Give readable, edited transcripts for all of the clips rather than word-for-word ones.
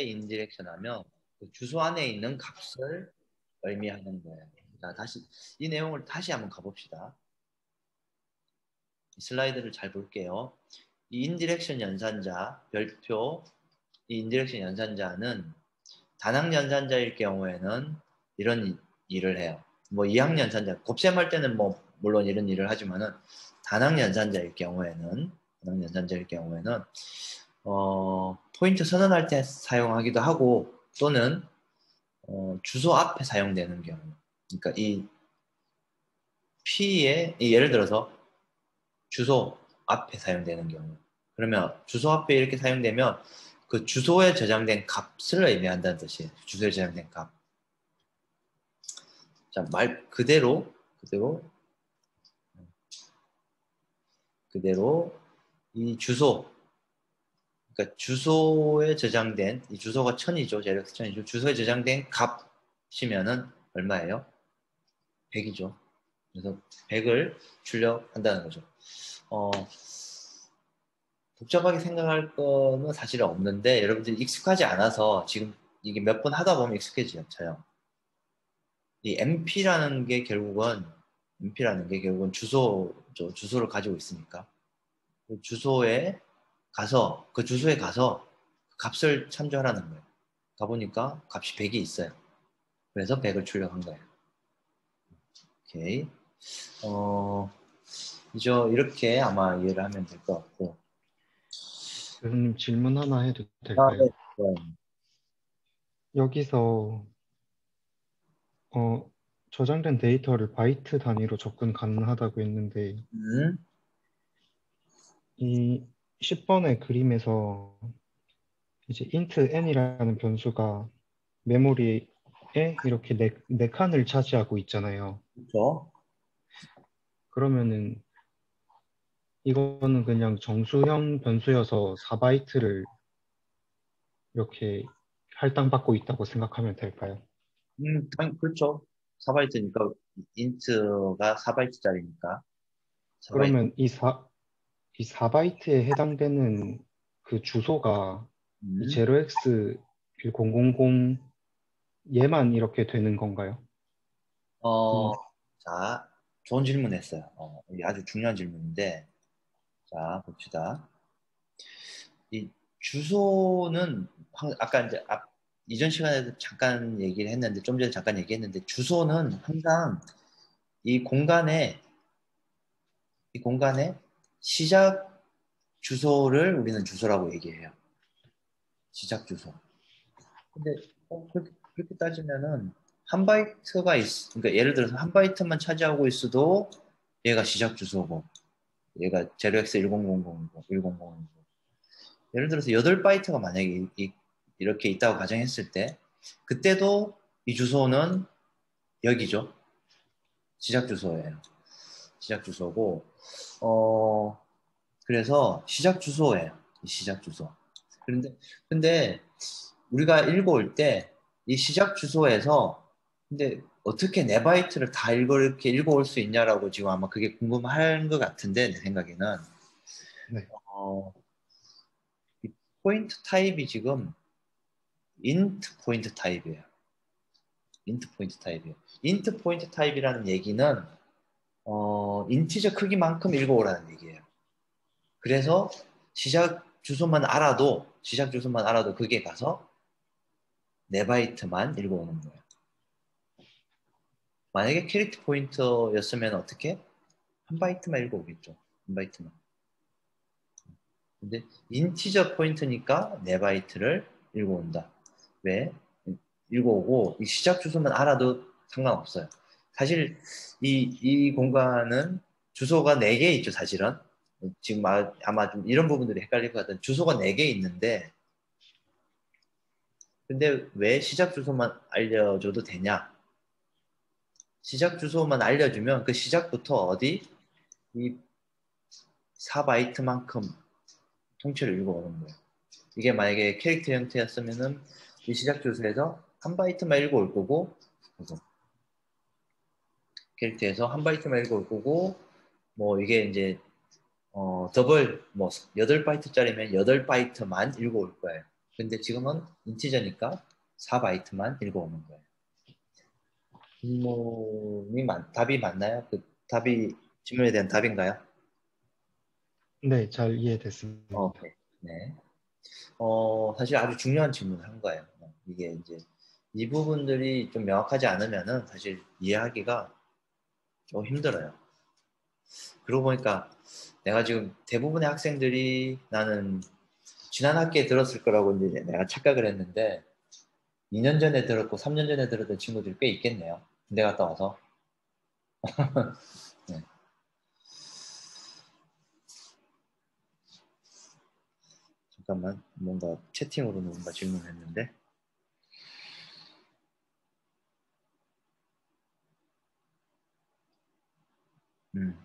인디렉션 하면 그 주소 안에 있는 값을 의미하는 거예요. 자, 다시 이 내용을 다시 한번 가봅시다. 슬라이드를 잘 볼게요. 이 인디렉션 연산자 별표 이 인디렉션 연산자는 단학 연산자일 경우에는 이런 일을 해요. 뭐 2학 연산자 곱셈 할 때는 뭐 물론 이런 일을 하지만은 단학 연산자일 경우에는 포인트 선언할 때 사용하기도 하고 또는 주소 앞에 사용되는 경우. 그러니까 이 P에 예를 들어서 주소 앞에 사용되는 경우. 그러면 주소 앞에 이렇게 사용되면 그 주소에 저장된 값을 의미한다는 뜻이에요. 주소에 저장된 값. 자, 말 그대로 이 주소, 그러니까 주소에 저장된 이 주소가 1000이죠. 제렉스 1000이죠. 주소에 저장된 값이면은 얼마예요? 100이죠. 그래서 100을 출력한다는 거죠. 복잡하게 생각할 거는 사실은 없는데 여러분들이 익숙하지 않아서 지금 이게 몇 번 하다 보면 익숙해져요. 이 MP라는 게 결국은 주소죠. 주소를 가지고 있으니까 그 주소에 가서 값을 참조하라는 거예요. 가보니까 값이 100이 있어요. 그래서 100을 출력한 거예요. 오케이. 이렇게 아마 이해를 하면 될 것 같고. 교수님 질문 하나 해도 네. 될까요? 여기서 저장된 데이터를 바이트 단위로 접근 가능하다고 했는데 음, 이 10번의 그림에서 이제 int n이라는 변수가 메모리에 이렇게 네 칸을 차지하고 있잖아요. 그렇죠. 그러면은 이거는 그냥 정수형 변수여서 4바이트를 이렇게 할당받고 있다고 생각하면 될까요? 그렇죠. 4바이트니까 인트가 4바이트짜리니까 4바이트. 그러면 이 4바이트에 해당되는 그 주소가 이 음, 0x1000 얘만 이렇게 되는 건가요? 어, 이, 자, 좋은 질문했어요. 이게 아주 중요한 질문인데, 자, 봅시다. 이 주소는 아까 이제 이전 시간에도 잠깐 얘기를 했는데 좀 전에 잠깐 얘기했는데 주소는 항상 이 공간에 시작 주소를 우리는 주소라고 얘기해요. 시작 주소. 근데 그렇게 따지면은 한 바이트가 그러니까 예를 들어서 한 바이트만 차지하고 있어도 얘가 시작 주소고 얘가 0x1000, 1000이고 예를 들어서 8바이트가 만약에 이렇게 있다고 가정했을 때 그때도 이 주소는 여기죠. 시작 주소예요. 시작 주소고 그래서 시작 주소예요. 이 시작 주소. 근데 우리가 읽어올 때 이 시작 주소에서 근데 어떻게 4바이트를 다 이렇게 읽어올 수 있냐라고 지금 아마 그게 궁금한 것 같은데 내 생각에는 네. 어, 이 포인트 타입이 지금 int 포인트 타입이에요. int 포인트 타입이에요. int 포인트 타입이라는 얘기는 인티저 크기만큼 읽어오라는 얘기예요. 그래서 시작 주소만 알아도 그게 가서 4바이트만 읽어오는 거예요. 만약에 캐릭터 포인터였으면 어떻게? 한 바이트만 읽어오겠죠. 한 바이트만. 근데 인티저 포인트니까 4바이트를 읽어온다. 왜? 읽어오고 이 시작 주소만 알아도 상관없어요. 사실 이 공간은 주소가 4개 있죠, 사실은. 지금 아마 좀 이런 부분들이 헷갈릴 것 같은 주소가 4개 있는데 근데 왜 시작 주소만 알려줘도 되냐? 시작 주소만 알려주면 그 시작부터 어디? 이 4바이트만큼 통째로 읽어오는 거예요. 이게 만약에 캐릭터 형태였으면은 이 시작 주소에서 한 바이트만 읽어올 거고 캐릭터에서 한 바이트만 읽어올 거고 뭐 이게 이제 더블 뭐 8바이트짜리면 8바이트만 읽어올 거예요. 근데 지금은 인티저니까 4바이트만 읽어오는 거예요. 질문이 답이 맞나요? 그 답이 질문에 대한 답인가요? 네, 잘 이해됐습니다. 오케이. 네. 사실 아주 중요한 질문을 한 거예요. 이게 이제 이 부분들이 좀 명확하지 않으면은 사실 이해하기가 좀 힘들어요. 그러고 보니까 내가 지금 대부분의 학생들이 나는 지난 학기에 들었을 거라고 이제 내가 착각을 했는데 2년 전에 들었고 3년 전에 들었던 친구들이 꽤 있겠네요. 군대 갔다 와서. 네. 잠깐만, 뭔가 채팅으로 뭔가 질문했는데.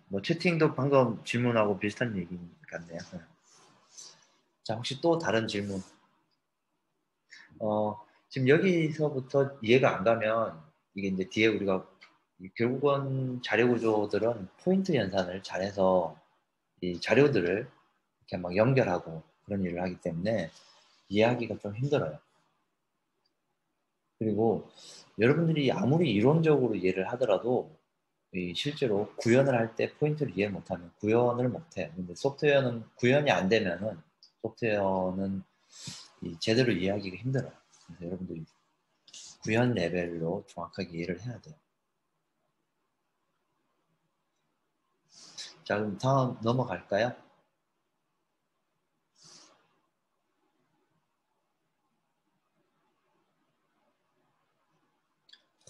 뭐 채팅도 방금 질문하고 비슷한 얘기 같네요. 네. 자, 혹시 또 다른 질문? 지금 여기서부터 이해가 안 가면 이게 이제 뒤에 우리가 결국은 자료 구조들은 포인트 연산을 잘해서 이 자료들을 이렇게 막 연결하고 그런 일을 하기 때문에 이해하기가 좀 힘들어요. 그리고 여러분들이 아무리 이론적으로 이해를 하더라도 실제로 구현을 할 때 포인트를 이해 못하면 구현을 못해요. 근데 소프트웨어는 구현이 안 되면은 소프트웨어는 제대로 이해하기가 힘들어요. 그래서 여러분들이 구현 레벨로 정확하게 이해를 해야 돼요. 자, 그럼 다음 넘어갈까요?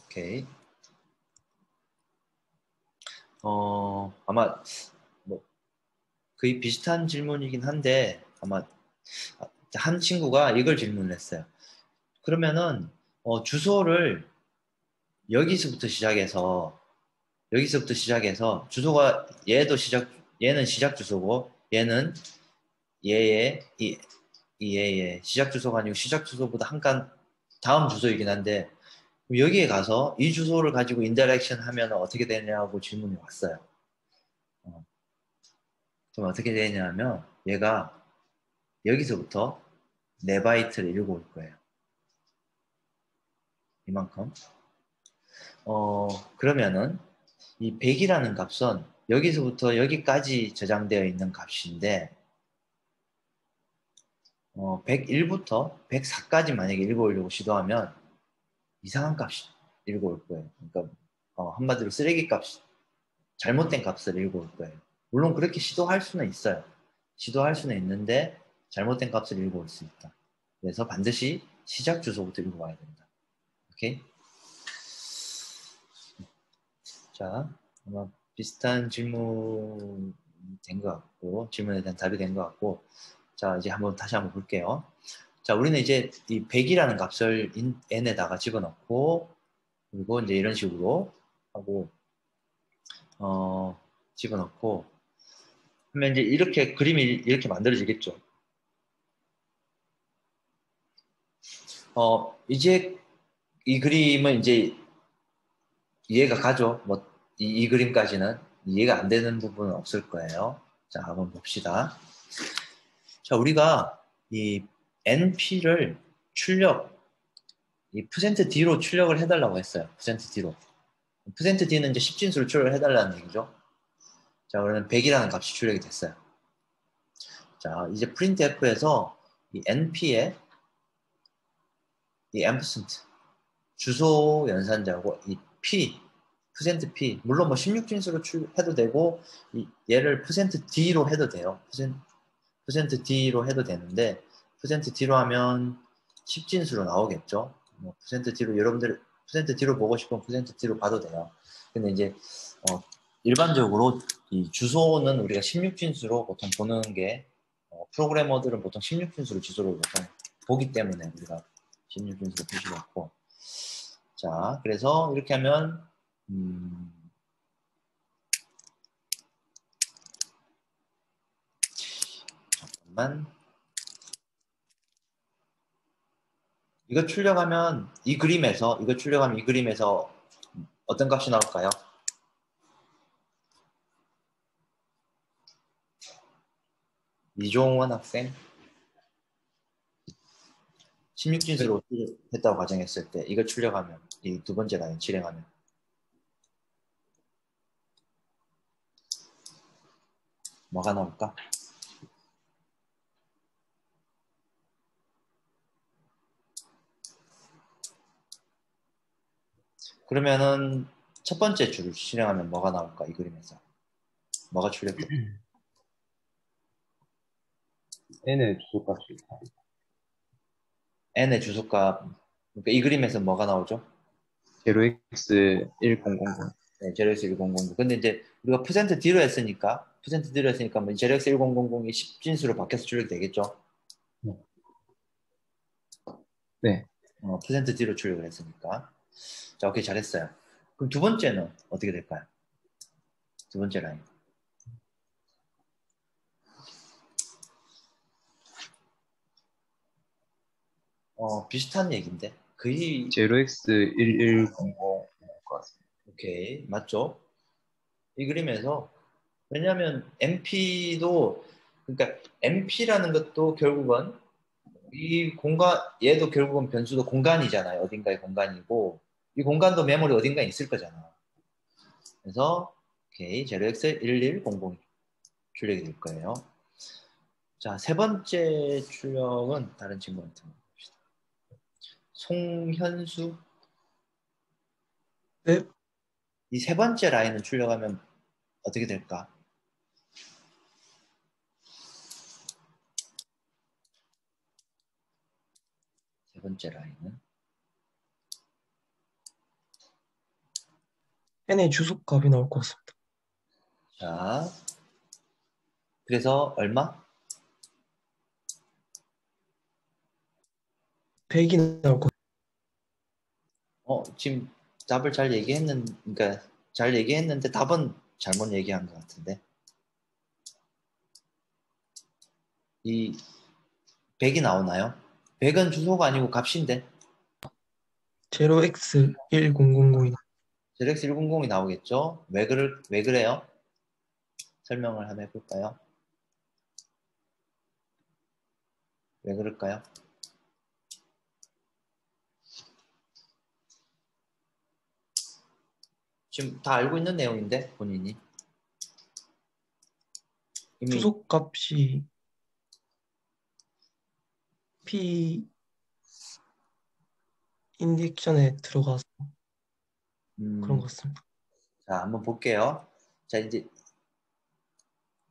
오케이. 아마 뭐 거의 비슷한 질문이긴 한데 아마 한 친구가 이걸 질문을 했어요. 그러면은 주소를 여기서부터 시작해서 주소가 얘는 시작 주소고 얘는 얘의 시작 주소가 아니고 시작 주소보다 한 칸 다음 주소이긴 한데 여기에 가서 이 주소를 가지고 인터랙션 하면 어떻게 되냐고 질문이 왔어요. 그럼 어떻게 되냐면 얘가 여기서부터 4바이트를 읽어올 거예요. 이만큼. 그러면은 이 100이라는 값은 여기서부터 여기까지 저장되어 있는 값인데 101부터 104까지 만약에 읽어오려고 시도하면 이상한 값이 읽어올 거예요. 그러니까 한마디로 쓰레기 값이 잘못된 값을 읽어올 거예요. 물론 그렇게 시도할 수는 있어요. 시도할 수는 있는데 잘못된 값을 읽어올 수 있다. 그래서 반드시 시작 주소부터 읽어와야 된다. 오케이? 자, 아마 비슷한 질문 된 것 같고 질문에 대한 답이 된 것 같고 자, 이제 다시 한번 볼게요. 자, 우리는 이제 이 100이라는 값을 n에다가 집어넣고 그리고 이제 이런 식으로 하고 집어넣고 하면 이제 이렇게 그림이 이렇게 만들어지겠죠. 이제 이 그림은 이제 이해가 가죠. 뭐 이 그림까지는 이해가 안 되는 부분은 없을 거예요. 자, 한번 봅시다. 자, 우리가 이 NP를 이 %D로 출력을 해달라고 했어요. %D로. %D는 이제 10진수를 출력을 해달라는 얘기죠. 자, 그러면 100이라는 값이 출력이 됐어요. 자, 이제 printf에서 이 np에 이 ampersand 주소 연산자고 이 p %p 물론 뭐 16진수로 해도 되고 얘를 %d로 해도 돼요. %d로 해도 되는데 %d로 하면 10진수로 나오겠죠. 뭐 %d로 여러분들 %d로 보고 싶으면 %d로 봐도 돼요. 근데 이제 일반적으로 이 주소는 우리가 16진수로 보통 보는 게 프로그래머들은 보통 16진수로 주소를 보통 보기 때문에 우리가 16진수로 표시를 했고 자 그래서 이렇게 하면 잠깐만 이거 출력하면 이 그림에서 어떤 값이 나올까요? 이종원 학생 16진수로 했다고 가정했을 때 이걸 출력하면 이 두 번째 라인 실행하면 뭐가 나올까? 그러면은 첫 번째 줄을 실행하면 뭐가 나올까? 이 그림에서 뭐가 출력될까? n의 주소값이 있다. n의 주소값, 그러니까 이 그림에서 뭐가 나오죠? 0x1000. 네, 제로엑스 1000. 근데 이제 우리가 퍼센트 D로 했으니까 뭐 제로엑스 1000이 10진수로 바뀌어서 출력이 되겠죠? 네. 퍼센트 D로 출력을 했으니까. 자, 오케이, 잘했어요. 그럼 두 번째는 어떻게 될까요? 두 번째 라인. 비슷한 얘기인데 거의 0x1100일 것 같습니다. 오케이, 맞죠? 이 그림에서 왜냐하면 MP도 그러니까 MP라는 것도 결국은 이 공간 얘도 결국은 변수도 공간이잖아요. 어딘가의 공간이고 이 공간도 메모리 어딘가에 있을 거잖아. 그래서 오케이, 0x1100 출력이 될 거예요. 자, 세 번째 출력은 다른 친구한테 봅시다. 송현수. 네. 이 세 번째 라인을 출력하면 어떻게 될까? 세 번째 라인은 n의 주소값이 나올 것 같습니다. 자, 그래서 얼마? 100이 나올 것 지금 답을 잘 얘기했는, 그러니까 잘 얘기했는데 답은 잘못 얘기한 것 같은데. 이 100이 나오나요? 100은 주소가 아니고 값인데. 0x1000이 ZX100이 나오겠죠? 왜 그래요? 설명을 한번 해볼까요? 왜 그럴까요? 지금 다 알고 있는 내용인데, 본인이. 이미 주소값이 p 인젝션에 들어가서 그런 것 같습니다. 자, 한번 볼게요. 자, 이제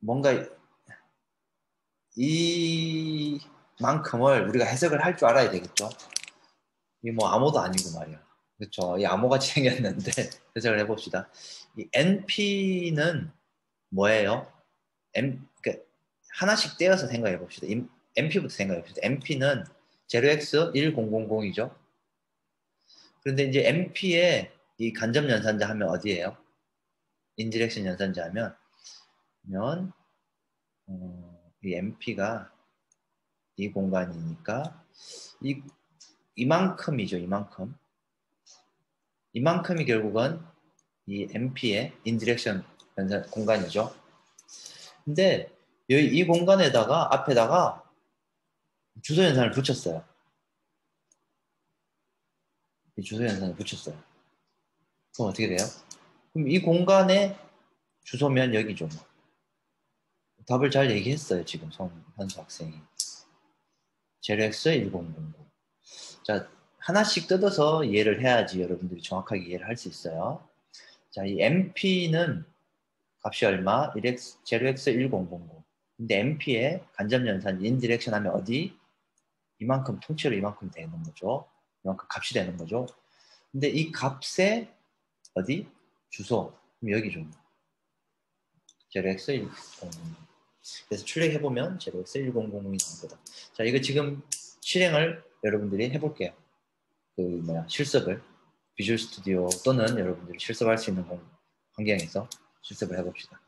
뭔가 이만큼을 우리가 해석을 할 줄 알아야 되겠죠? 이 뭐 암호도 아니고 말이야. 그렇죠? 이 암호같이 생겼는데 해석을 해봅시다. 이 NP는 뭐예요? 그러니까 하나씩 떼어서 생각해 봅시다. NP부터 생각해 봅시다. NP는 0x1000이죠. 그런데 이제 NP에 이 간접 연산자 하면 어디예요? 인디렉션 연산자 하면 이 NP가 이 공간이니까 이만큼이죠. 이만큼이 결국은 이 NP의 인디렉션 연산 공간이죠. 근데 이 공간에다가 앞에다가 주소 연산을 붙였어요. 이 주소 연산을 붙였어요. 그럼 어떻게 돼요? 그럼 이 공간의 주소면 여기죠. 뭐. 답을 잘 얘기했어요. 지금 현수 학생이. JLX1000. 자, 하나씩 뜯어서 이해를 해야지 여러분들이 정확하게 이해를 할 수 있어요. 자, 이 MP는 값이 얼마? JLX1000. 근데 MP의 간접연산 인디렉션 하면 어디? 이만큼 통째로 이만큼 되는 거죠. 이만큼 값이 되는 거죠. 근데 이 값의 어디? 주소. 그럼 여기죠. JLX1000. 그래서 출력해보면 JLX1000이 나올 거다. 자, 이거 지금 실행을 여러분들이 해볼게요. 실습을. 비주얼 스튜디오 또는 여러분들이 실습할 수 있는 환경에서 실습을 해봅시다.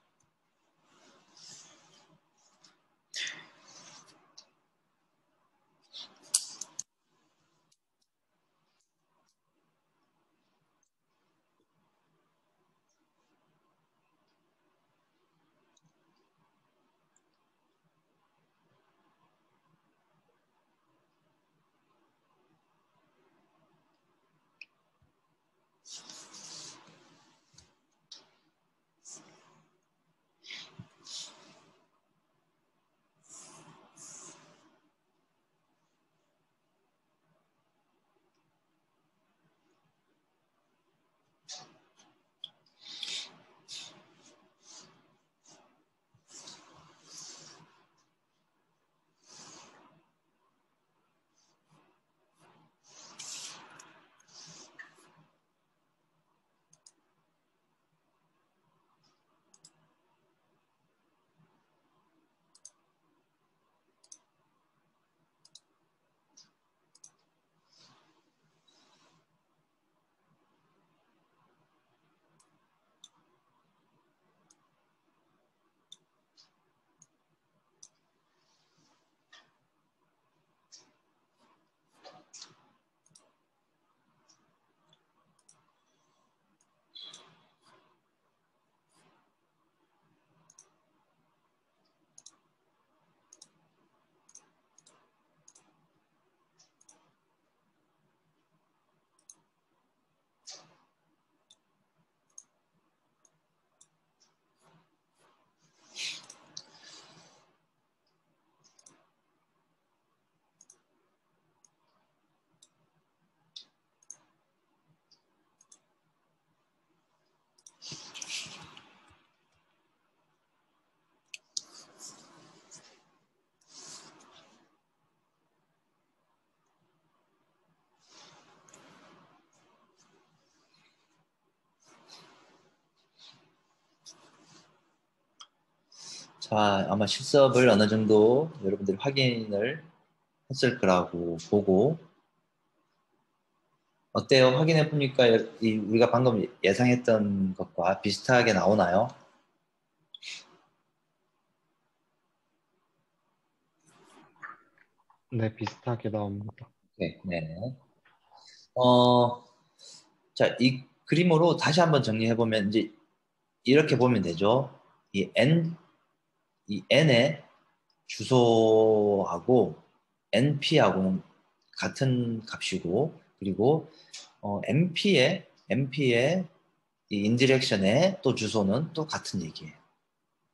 자, 아마 실습을 어느 정도 여러분들이 확인을 했을 거라고 보고, 어때요? 확인해 보니까 우리가 방금 예상했던 것과 비슷하게 나오나요? 네, 비슷하게 나옵니다. 네. 네. 자, 이 그림으로 다시 한번 정리해 보면 이제 이렇게 보면 되죠. 이 n의 주소하고 np하고는 같은 값이고, 그리고 np의 이 인디렉션의 또 주소는 또 같은 얘기예요.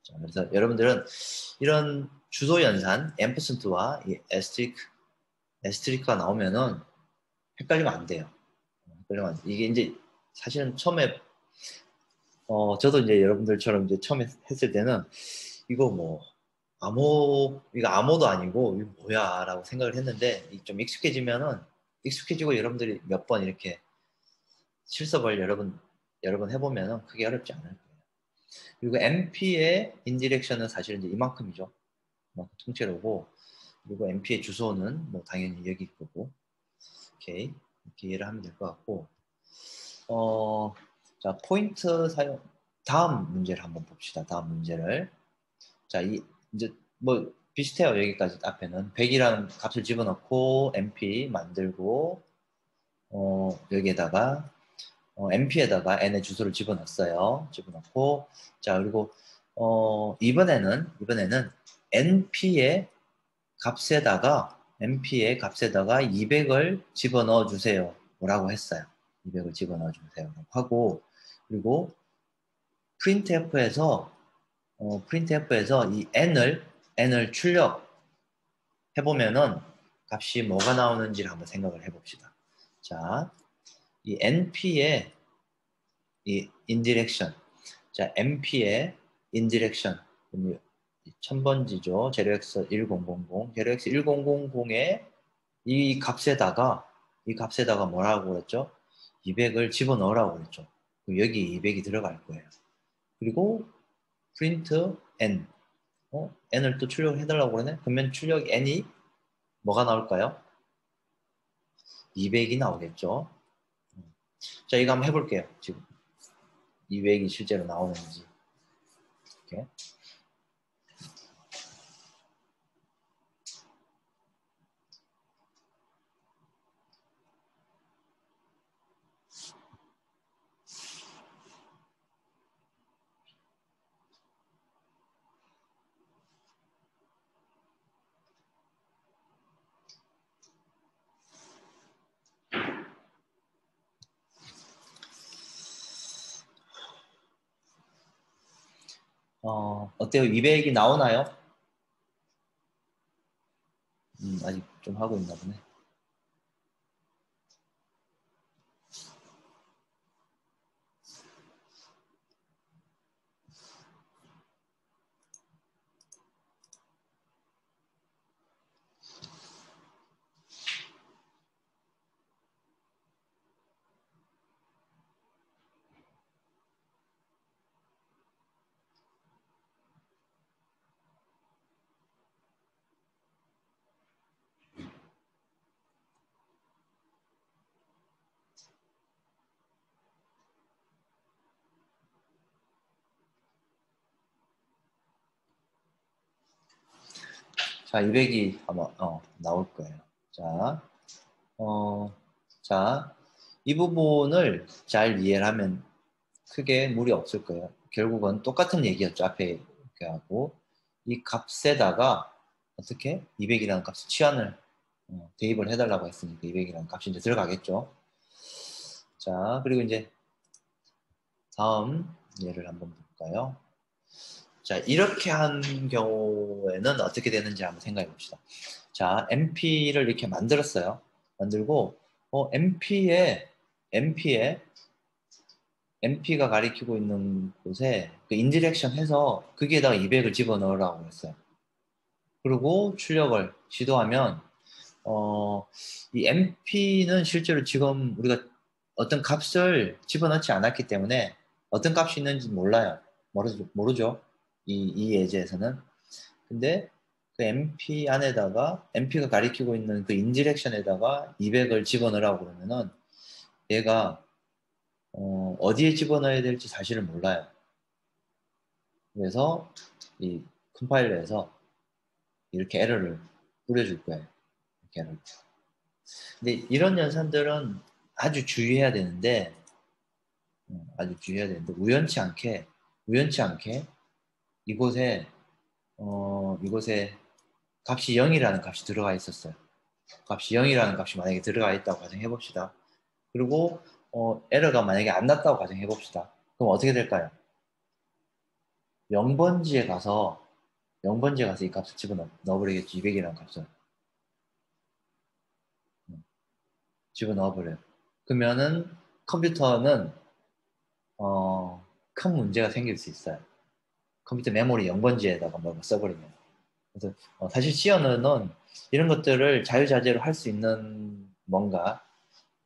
자, 그래서 여러분들은 이런 주소 연산 앰퍼센트와 이 에스트리크가 나오면은 헷갈리면 안 돼요. 헷갈리면 안 돼요. 이게 이제 사실은 처음에 저도 이제 여러분들처럼 이제 처음에 했을 때는 이거 뭐 이거 암호도 아니고 이거 뭐야 라고 생각을 했는데 좀 익숙해지고 여러분들이 몇 번 이렇게 실습을 여러 번 해보면은 크게 어렵지 않을 거예요. 그리고 MP의 인디렉션은 사실은 이제 이만큼이죠. 이만큼 통째로고, 그리고 MP의 주소는 뭐 당연히 여기 거고, 오케이. 이렇게 이해를 하면 될 것 같고, 자, 포인트 사용, 다음 문제를 한번 봅시다. 다음 문제를. 자, 이제 뭐 비슷해요. 여기까지 앞에는 100이라는 값을 집어넣고 MP 만들고 여기에다가 MP에다가 n의 주소를 집어넣었어요. 집어넣고 자, 그리고 이번에는 NP의 값에다가 200을 집어넣어 주세요. 뭐라고 했어요. 200을 집어넣어 주세요. 하고, 그리고 printf에서 이 n을 출력해 보면은 값이 뭐가 나오는지를 한번 생각을 해봅시다. 자, 이 np의 이 인디렉션, 자, np의 인디렉션 1000번지죠. 0x 1000, 0x 1000의 이 값에다가 뭐라고 그랬죠? 200을 집어넣으라고 그랬죠. 그럼 여기 200이 들어갈 거예요. 그리고 print n, n을 또 출력을 해달라고 그러네? 그러면 출력 n이 뭐가 나올까요? 200이 나오겠죠. 자, 이거 한번 해볼게요. 지금 200이 실제로 나오는지. 이렇게. 어때요? 200이 나오나요? 아직 좀 하고 있나 보네. 자, 200이 아마 나올 거예요. 자, 자, 이 부분을 잘 이해를 하면 크게 무리 없을 거예요. 결국은 똑같은 얘기였죠. 앞에 이렇게 하고 이 값에다가 어떻게 200이라는 값을 치환을 대입을 해달라고 했으니까 200이라는 값이 이제 들어가겠죠. 자, 그리고 이제 다음 예를 한번 볼까요? 자, 이렇게 한 경우에는 어떻게 되는지 한번 생각해 봅시다. 자, MP를 이렇게 만들었어요. 만들고, MP가 가리키고 있는 곳에 그 인디렉션 해서 거기에다가 200을 집어넣으라고 했어요. 그리고 출력을 시도하면, 이 MP는 실제로 지금 우리가 어떤 값을 집어넣지 않았기 때문에 어떤 값이 있는지 몰라요. 모르죠. 이 예제에서는. 근데 그 MP 안에다가 MP가 가리키고 있는 그 인디렉션에다가 200을 집어넣으라고 그러면은 얘가 어디에 집어넣어야 될지 사실을 몰라요. 그래서 이 컴파일러에서 이렇게 에러를 뿌려줄 거예요. 이렇게 에러를. 근데 이런 연산들은 아주 주의해야 되는데 우연치 않게 이곳에 이곳에 값이 0이라는 값이 들어가 있었어요. 값이 0이라는 값이 만약에 들어가 있다고 가정해 봅시다. 그리고 에러가 만약에 안 났다고 가정해 봅시다. 그럼 어떻게 될까요? 0번지에 가서 이 값을 집어넣어버리겠죠. 200이라는 값을 집어넣어버려요. 그러면은 컴퓨터는 큰 문제가 생길 수 있어요. 컴퓨터 메모리 0번지에다가 뭘 써버리면. 그래서 사실 C언어는 이런 것들을 자유자재로 할 수 있는 뭔가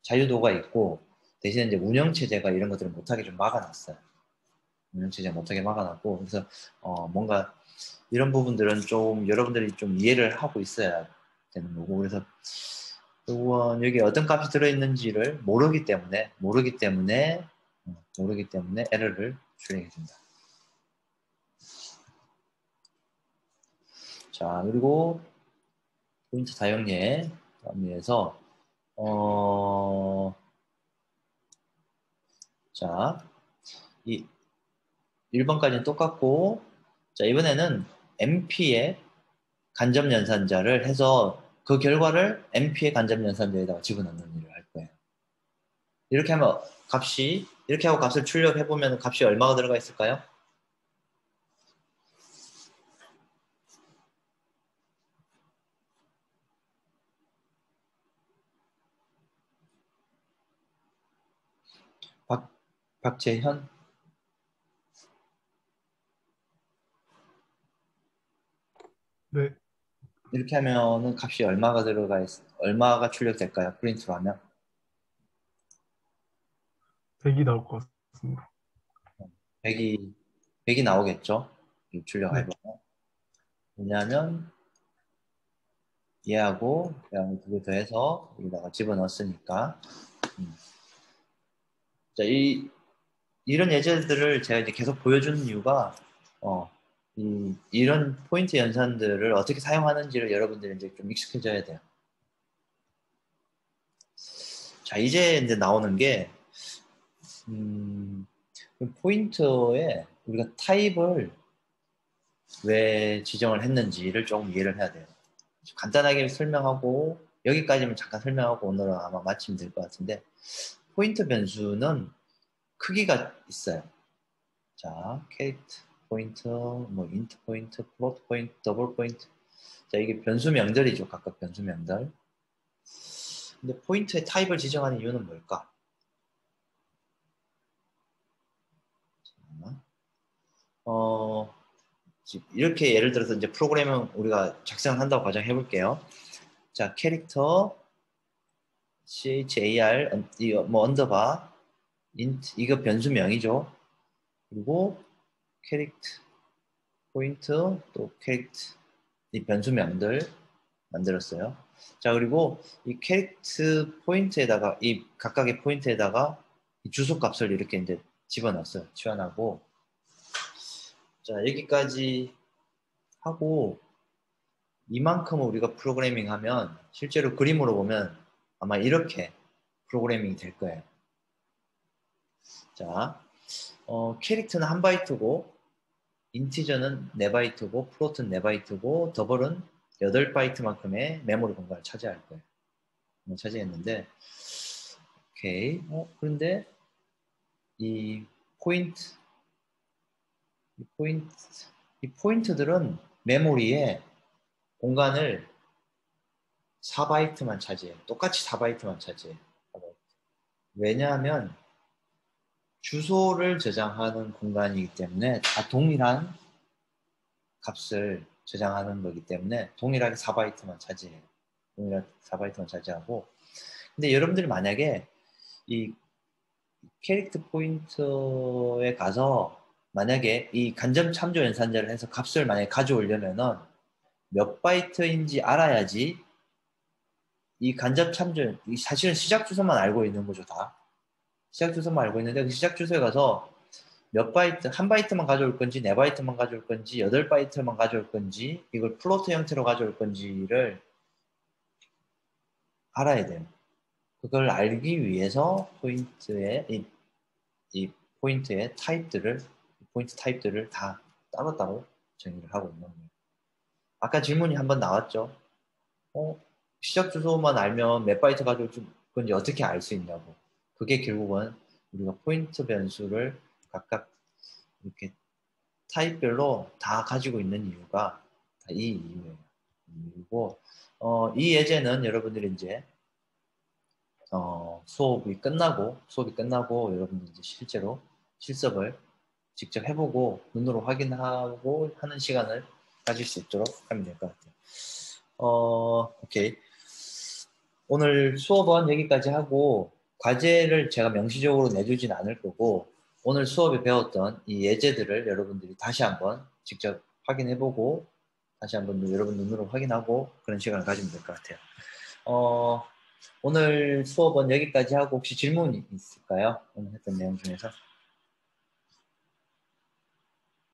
자유도가 있고 대신에 이제 운영체제가 이런 것들을 못하게 좀 막아놨어요. 운영체제가 못하게 막아놨고 그래서 뭔가 이런 부분들은 좀 여러분들이 좀 이해를 하고 있어야 되는 거고 그래서 여기 어떤 값이 들어있는지를 모르기 때문에 에러를 출력해 준다. 자 그리고 포인트 사용례 위에서 자, 이 1번까지는 똑같고 자 이번에는 MP의 간접연산자를 해서 그 결과를 MP의 간접연산자에다가 집어넣는 일을 할 거예요. 이렇게 하면 이렇게 하고 값을 출력해보면 값이 얼마가 들어가 있을까요? 박재현? 네, 이렇게 하면은 값이 얼마가 출력될까요? 프린트로 하면? 100이 나올 것 같습니다. 100이 나오겠죠? 출력해보면. 네. 왜냐하면 얘하고 두 개 더해서 여기다가 집어넣었으니까. 자, 이런 예제들을 제가 이제 계속 보여주는 이유가 이런 포인트 연산들을 어떻게 사용하는지를 여러분들이 이제 좀 익숙해져야 돼요. 자, 이제 나오는 게 포인터에 우리가 타입을 왜 지정을 했는지를 조금 이해를 해야 돼요. 간단하게 설명하고 여기까지만 잠깐 설명하고 오늘은 아마 마치면 될 것 같은데 포인터 변수는 크기가 있어요. 자, 캐릭터 포인트, 뭐 인트 포인트, 플로트 포인트, 더블 포인트. 자, 이게 변수명들이죠. 각각 변수명들. 근데 포인트의 타입을 지정하는 이유는 뭘까? 이렇게 예를 들어서 이제 프로그램을 우리가 작성한다고 가정해 볼게요. 자, 캐릭터 char 뭐 언더바 int 이거 변수명이죠. 그리고 캐릭터 포인트 또 캐릭터 이 변수명들 만들었어요. 자 그리고 이 캐릭터 포인트에다가 이 각각의 포인트에다가 이 주소값을 이렇게 이제 집어넣었어요. 치환하고 자 여기까지 하고 이만큼을 우리가 프로그래밍하면 실제로 그림으로 보면 아마 이렇게 프로그래밍이 될 거예요. 자 캐릭터는 1바이트고 인티저는 4바이트고 플로트는 4바이트고 더블은 8바이트만큼의 메모리 공간을 차지할 거예요. 차지했는데 오케이. 그런데 이 포인트들은 메모리에 공간을 4바이트만 차지해요. 똑같이 4바이트만 차지해요. 왜냐하면 주소를 저장하는 공간이기 때문에 다 동일한 값을 저장하는 거기 때문에 동일하게 4바이트만 차지해요. 동일하게 4바이트만 차지하고 근데 여러분들이 만약에 이 캐릭터 포인터에 가서 만약에 이 간접 참조 연산자를 해서 값을 만약에 가져오려면은 몇 바이트인지 알아야지 이 간접 참조, 사실은 시작 주소만 알고 있는 거죠, 다. 시작 주소만 알고 있는데 그 시작 주소에 가서 몇 바이트, 한 바이트만 가져올 건지, 네 바이트만 가져올 건지, 8바이트만 가져올 건지, 이걸 플로트 형태로 가져올 건지를 알아야 돼요. 그걸 알기 위해서 포인트의, 이 포인트의 타입들을, 포인트 타입들을 다 따로따로 정의를 하고 있는 거예요. 아까 질문이 한번 나왔죠. 시작 주소만 알면 몇 바이트 가져올 건지 어떻게 알 수 있냐고. 그게 결국은 우리가 포인트 변수를 각각 이렇게 타입별로 다 가지고 있는 이유가 다 이 이유예요. 이유고, 이 예제는 여러분들이 이제 수업이 끝나고 여러분들이 이제 실제로 실습을 직접 해보고 눈으로 확인하고 하는 시간을 가질 수 있도록 하면 될 것 같아요. 오케이. 오늘 수업은 여기까지 하고 과제를 제가 명시적으로 내주진 않을 거고 오늘 수업에 배웠던 이 예제들을 여러분들이 다시 한번 직접 확인해보고 다시 한번 여러분 눈으로 확인하고 그런 시간을 가지면 될 것 같아요. 오늘 수업은 여기까지 하고 혹시 질문이 있을까요? 오늘 했던 내용 중에서?